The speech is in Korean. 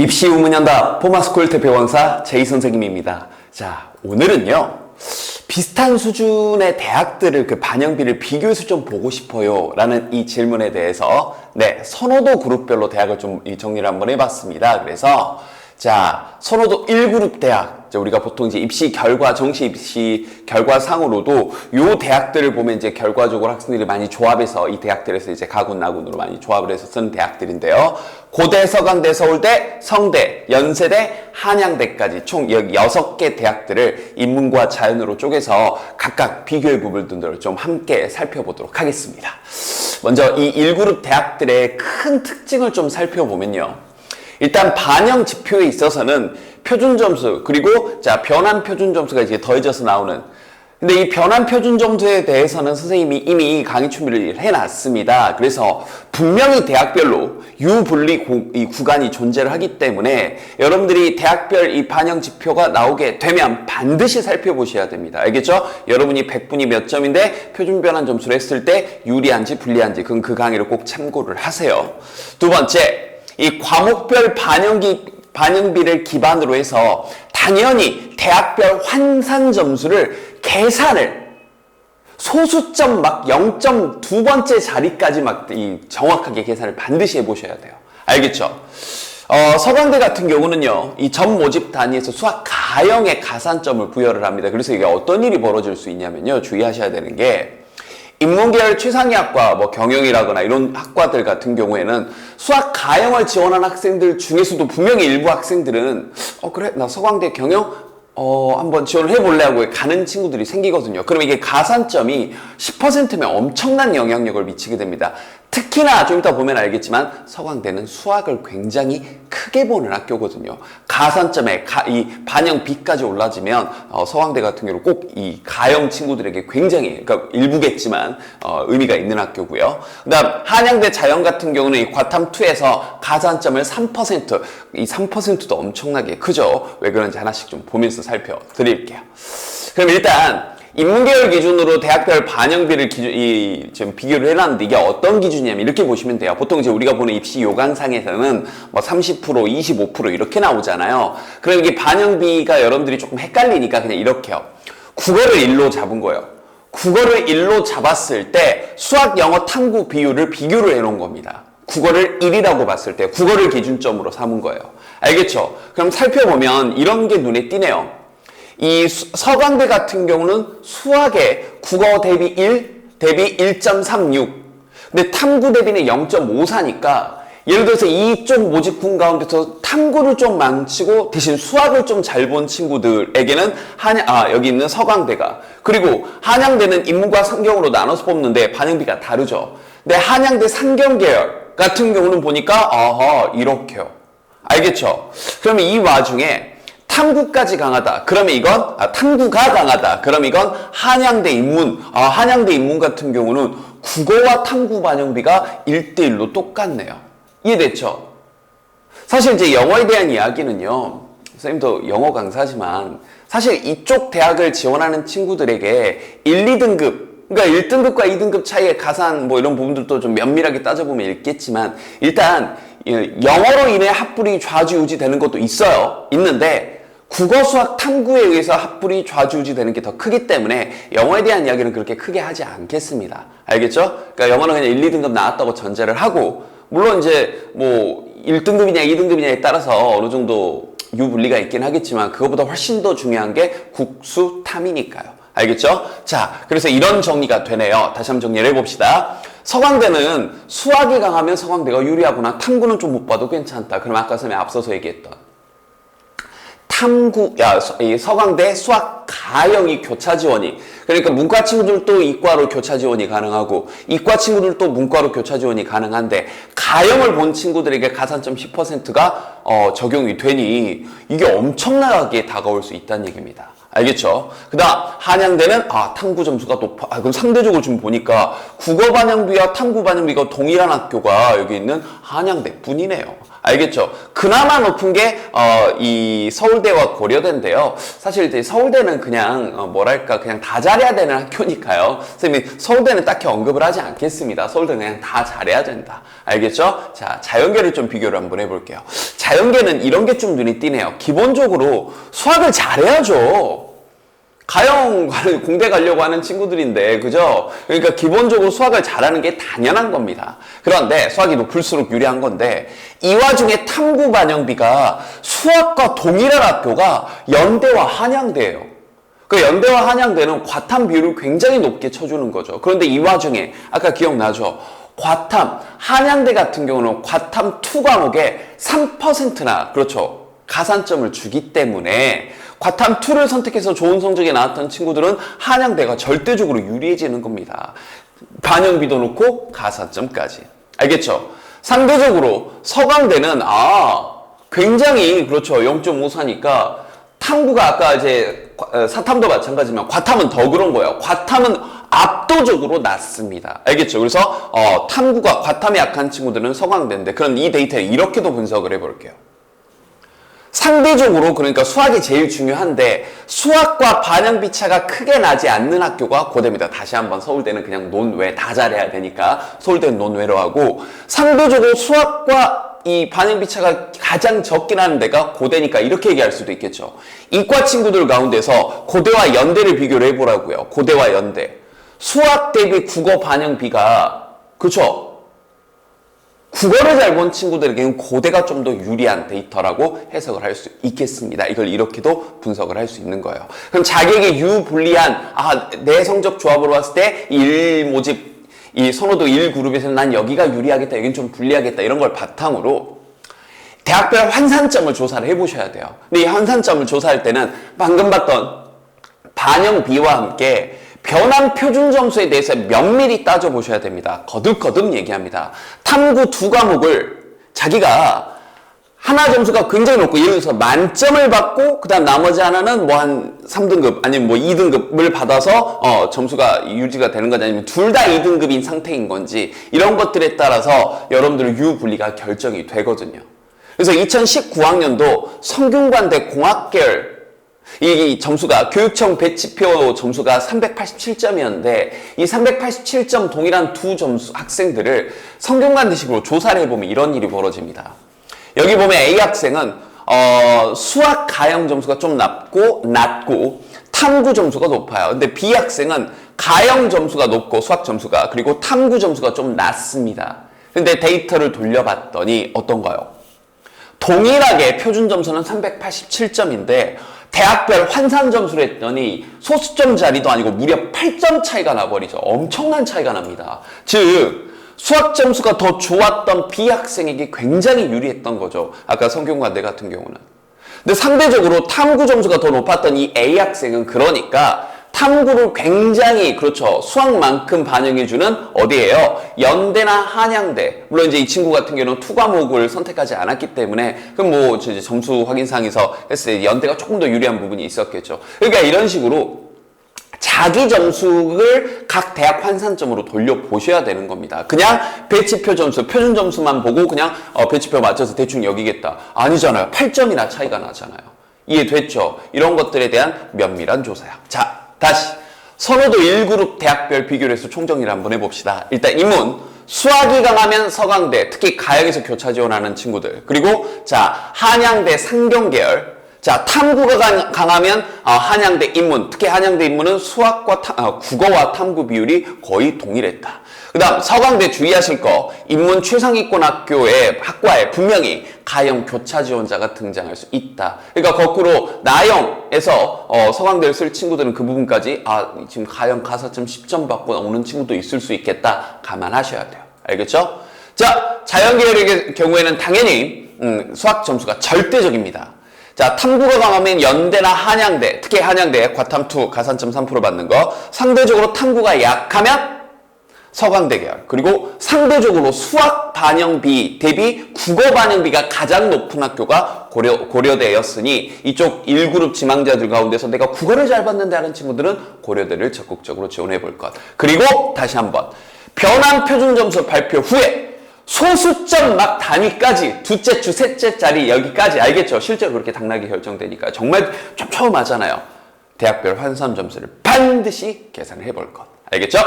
입시 우문현답 포마스쿨 대표 강사 제이 선생님입니다. 자, 오늘은요. 비슷한 수준의 대학들을 반영비를 비교해서 좀 보고 싶어요 라는 이 질문에 대해서 선호도 그룹별로 대학을 좀 정리를 한번 해봤습니다. 그래서 자, 선호도 1그룹 대학, 우리가 보통 이제 입시 결과, 정시 입시 결과상으로도 요 대학들을 보면 이제 결과적으로 학생들이 많이 조합해서 이 대학들에서 이제 가군, 나군으로 많이 조합을 해서 쓰는 대학들인데요. 고대, 서강대, 서울대, 성대, 연세대, 한양대까지 총 6개 대학들을 인문과 자연으로 쪼개서 각각 비교해 볼 부분들을 좀 함께 살펴보도록 하겠습니다. 먼저 이 1그룹 대학들의 큰 특징을 좀 살펴보면요. 일단 반영 지표에 있어서는 표준 점수 그리고 변환 표준 점수가 이제 더해져서 나오는, 근데 이 변환 표준 점수에 대해서는 선생님이 이미 강의 준비를 해놨습니다. 그래서 분명히 대학별로 유분리 이 구간이 존재를 하기 때문에 여러분들이 대학별 이 반영 지표가 나오게 되면 반드시 살펴보셔야 됩니다. 알겠죠? 여러분이 100분이 몇 점인데 표준 변환 점수를 했을 때 유리한지 불리한지 그건 그 강의를 꼭 참고를 하세요. 두 번째, 이 과목별 반영비를 기반으로 해서 당연히 대학별 환산 점수를 계산을 소수점 막 0.2번째 자리까지 정확하게 계산을 반드시 해보셔야 돼요. 알겠죠? 서강대 같은 경우는요, 이 점 모집 단위에서 수학 가형의 가산점을 부여를 합니다. 그래서 이게 어떤 일이 벌어질 수 있냐면요, 주의하셔야 되는 게, 인문계열 최상위학과, 경영이라거나 이런 학과들 같은 경우에는 수학 가형을 지원한 학생들 중에서도 분명히 일부 학생들은 그래 나 서강대 경영 한번 지원을 해볼래 하고 가는 친구들이 생기거든요. 그럼 이게 가산점이 10%면 엄청난 영향력을 미치게 됩니다. 특히나 좀 이따 보면 알겠지만 서강대는 수학을 굉장히 크게 보는 학교거든요. 가산점에 이 반영비까지 올라지면 서강대 같은 경우는 꼭 이 가형 친구들에게 굉장히, 그러니까 일부겠지만 의미가 있는 학교고요. 그다음 한양대 자연 같은 경우는 이 과탐2에서 가산점을 3%, 이 3%도 엄청나게 크죠. 왜 그런지 하나씩 좀 보면서 살펴드릴게요. 그럼 일단 인문계열 기준으로 대학별 반영비를 지금 비교를 해놨는데 이게 어떤 기준이냐면 이렇게 보시면 돼요. 보통 이제 우리가 보는 입시 요강상에서는 30%, 25% 이렇게 나오잖아요. 그럼 이게 반영비가 여러분들이 조금 헷갈리니까 그냥 이렇게요. 국어를 1로 잡은 거예요. 국어를 1로 잡았을 때 수학, 영어, 탐구 비율을 비교를 해놓은 겁니다. 국어를 1이라고 봤을 때 국어를 기준점으로 삼은 거예요. 알겠죠? 그럼 살펴보면 이런 게 눈에 띄네요. 이 서강대 같은 경우는 수학에 국어 대비 1, 대비 1.36. 근데 탐구 대비는 0.54니까 예를 들어서 이쪽 모집군 가운데서 탐구를 좀 망치고 대신 수학을 좀 잘 본 친구들에게는 여기 있는 서강대가, 그리고 한양대는 인문과 상경으로 나눠서 뽑는데 반영비가 다르죠. 근데 한양대 상경계열 같은 경우는 보니까 이렇게요. 알겠죠? 그러면 이 와중에 탐구까지 강하다. 그러면 이건 탐구가 강하다. 그럼 이건 한양대 인문. 한양대 인문 같은 경우는 국어와 탐구 반영비가 1대1로 똑같네요. 이해됐죠? 사실 이제 영어에 대한 이야기는요, 선생님도 영어 강사지만 사실 이쪽 대학을 지원하는 친구들에게 1, 2등급, 그러니까 1등급과 2등급 차이의 가산 이런 부분들도 좀 면밀하게 따져보면 있겠지만, 일단 영어로 인해 합불이 좌지우지 되는 것도 있는데 국어, 수학, 탐구에 의해서 합불이 좌지우지 되는 게 더 크기 때문에 영어에 대한 이야기는 그렇게 크게 하지 않겠습니다. 알겠죠? 그러니까 영어는 그냥 1, 2등급 나왔다고 전제를 하고, 물론 이제 1등급이냐 2등급이냐에 따라서 어느 정도 유분리가 있긴 하겠지만 그거보다 훨씬 더 중요한 게 국수, 탐이니까요. 알겠죠? 자, 그래서 이런 정리가 되네요. 다시 한번 정리를 해봅시다. 서강대는 수학이 강하면 서강대가 유리하구나. 탐구는 좀 못 봐도 괜찮다. 그럼 아까 선생님이 앞서서 얘기했던 이 서강대 수학 가형이 교차 지원이, 그러니까 문과 친구들도 이과로 교차 지원이 가능하고 이과 친구들도 문과로 교차 지원이 가능한데 가형을 본 친구들에게 가산점 10%가 적용이 되니 이게 엄청나게 다가올 수 있다는 얘기입니다. 알겠죠? 그 다음 한양대는 탐구 점수가 높아. 그럼 상대적으로 좀 보니까 국어 반영비와 탐구 반영비가 동일한 학교가 여기 있는 한양대 뿐이네요. 알겠죠? 그나마 높은 게 이 서울대와 고려대인데요. 사실 이제 서울대는 그냥 뭐랄까 그냥 다 잘해야 되는 학교니까요. 선생님이 서울대는 딱히 언급을 하지 않겠습니다. 서울대는 그냥 다 잘해야 된다. 알겠죠? 자, 자연계를 좀 비교를 한번 해볼게요. 자연계는 이런 게 좀 눈이 띄네요. 기본적으로 수학을 잘해야죠. 가영 공대 가려고 하는 친구들인데, 그죠? 그러니까 기본적으로 수학을 잘하는 게 당연한 겁니다. 그런데 수학이 높을수록 유리한 건데, 이 와중에 탐구 반영비가 수학과 동일한 학교가 연대와 한양대예요. 그 연대와 한양대는 과탐 비율을 굉장히 높게 쳐주는 거죠. 그런데 이 와중에 아까 기억나죠? 과탐, 한양대 같은 경우는 과탐 2 과목에 3%나 그렇죠. 가산점을 주기 때문에 과탐 2를 선택해서 좋은 성적이 나왔던 친구들은 한양대가 절대적으로 유리해지는 겁니다. 반영비도 놓고 가산점까지. 알겠죠? 상대적으로 서강대는 굉장히 그렇죠. 0.54니까 탐구가 아까 이제 사탐도 마찬가지지만 과탐은 더 그런 거예요. 과탐은 압도적으로 낮습니다. 알겠죠? 그래서 탐구가 과탐이 약한 친구들은 서강대인데 그럼 이 데이터를 이렇게도 분석을 해볼게요. 상대적으로 그러니까 수학이 제일 중요한데 수학과 반영비 차가 크게 나지 않는 학교가 고대입니다. 다시 한번 서울대는 그냥 논외 다 잘해야 되니까 서울대는 논외로 하고 상대적으로 수학과 이 반영비 차가 가장 적긴 하는 데가 고대니까 이렇게 얘기할 수도 있겠죠. 이과 친구들 가운데서 고대와 연대를 비교를 해보라고요. 고대와 연대. 수학 대비 국어 반영비가 그렇죠. 국어를 잘 본 친구들에게는 고대가 좀 더 유리한 데이터라고 해석을 할 수 있겠습니다. 이걸 이렇게도 분석을 할 수 있는 거예요. 그럼 자기에게 유불리한 내 성적 조합으로 봤을 때 1모집 이 선호도 1그룹에서는 난 여기가 유리하겠다, 여긴 좀 불리하겠다 이런 걸 바탕으로 대학별 환산점을 조사를 해보셔야 돼요. 근데 이 환산점을 조사할 때는 방금 봤던 반영비와 함께 변환 표준 점수에 대해서 면밀히 따져보셔야 됩니다. 거듭거듭 얘기합니다. 탐구 2 과목을 자기가 하나 점수가 굉장히 높고 예를 들어서 만점을 받고 그 다음 나머지 하나는 뭐 한 3등급 아니면 뭐 2등급을 받아서 점수가 유지가 되는 건지 아니면 둘 다 2등급인 상태인 건지 이런 것들에 따라서 여러분들의 유분리가 결정이 되거든요. 그래서 2019학년도 성균관대 공학계열 이 점수가 교육청 배치표 점수가 387점이었는데 이 387점 동일한 두 점수 학생들을 성균관대식으로 조사를 해보면 이런 일이 벌어집니다. 여기 보면 A 학생은 수학 가형 점수가 좀 낮고 탐구 점수가 높아요. 근데 B 학생은 가형 점수가 높고 수학 점수가 그리고 탐구 점수가 좀 낮습니다. 근데 데이터를 돌려봤더니 어떤가요? 동일하게 표준 점수는 387점인데 대학별 환산 점수를 했더니 소수점 자리도 아니고 무려 8점 차이가 나버리죠. 엄청난 차이가 납니다. 즉 수학 점수가 더 좋았던 B 학생에게 굉장히 유리했던 거죠. 아까 성균관대 같은 경우는. 근데 상대적으로 탐구 점수가 더 높았던 이 A 학생은 그러니까 탐구를 굉장히 그렇죠. 수학만큼 반영해주는 어디예요? 연대나 한양대. 물론 이제 이 친구 같은 경우는 2 과목을 선택하지 않았기 때문에 그럼 뭐 이제 점수 확인상에서 했을 때 연대가 조금 더 유리한 부분이 있었겠죠. 그러니까 이런 식으로 자기 점수를 각 대학 환산점으로 돌려보셔야 되는 겁니다. 그냥 배치표 점수, 표준 점수만 보고 그냥 배치표 맞춰서 대충 여기겠다. 아니잖아요. 8점이나 차이가 나잖아요. 이해됐죠? 이런 것들에 대한 면밀한 조사야. 자, 다시 선호도 1그룹 대학별 비교를 해서 총정리를 한번 해봅시다. 일단 인문, 수학이 강하면 서강대, 특히 가형에서 교차 지원하는 친구들. 그리고 자 한양대 상경계열. 자 탐구가 강하면 한양대 인문, 특히 한양대 인문은 수학과 국어와 탐구 비율이 거의 동일했다. 그 다음 서강대 주의하실 거, 인문 최상위권 학과에 분명히 가형 교차 지원자가 등장할 수 있다. 그러니까 거꾸로 나형에서 서강대를 쓸 친구들은 그 부분까지 지금 가형 가사점 10점 받고 오는 친구도 있을 수 있겠다. 감안하셔야 돼요. 알겠죠? 자, 자연계열의 경우에는 당연히 수학 점수가 절대적입니다. 자, 탐구가 강하면 연대나 한양대, 특히 한양대 과탐2 가산점 3% 받는 거. 상대적으로 탐구가 약하면 서강대 계열. 그리고 상대적으로 수학 반영비 대비 국어 반영비가 가장 높은 학교가 고려대였으니 이쪽 1그룹 지망자들 가운데서 내가 국어를 잘 받는데 하는 친구들은 고려대를 적극적으로 지원해 볼 것. 그리고 다시 한번 변환 표준 점수 발표 후에 소수점 막 단위까지 둘째 주, 셋째 자리 여기까지 알겠죠? 실제로 그렇게 당락이 결정되니까 정말 촘촘하잖아요. 대학별 환산 점수를 반드시 계산을 해볼 것. 알겠죠?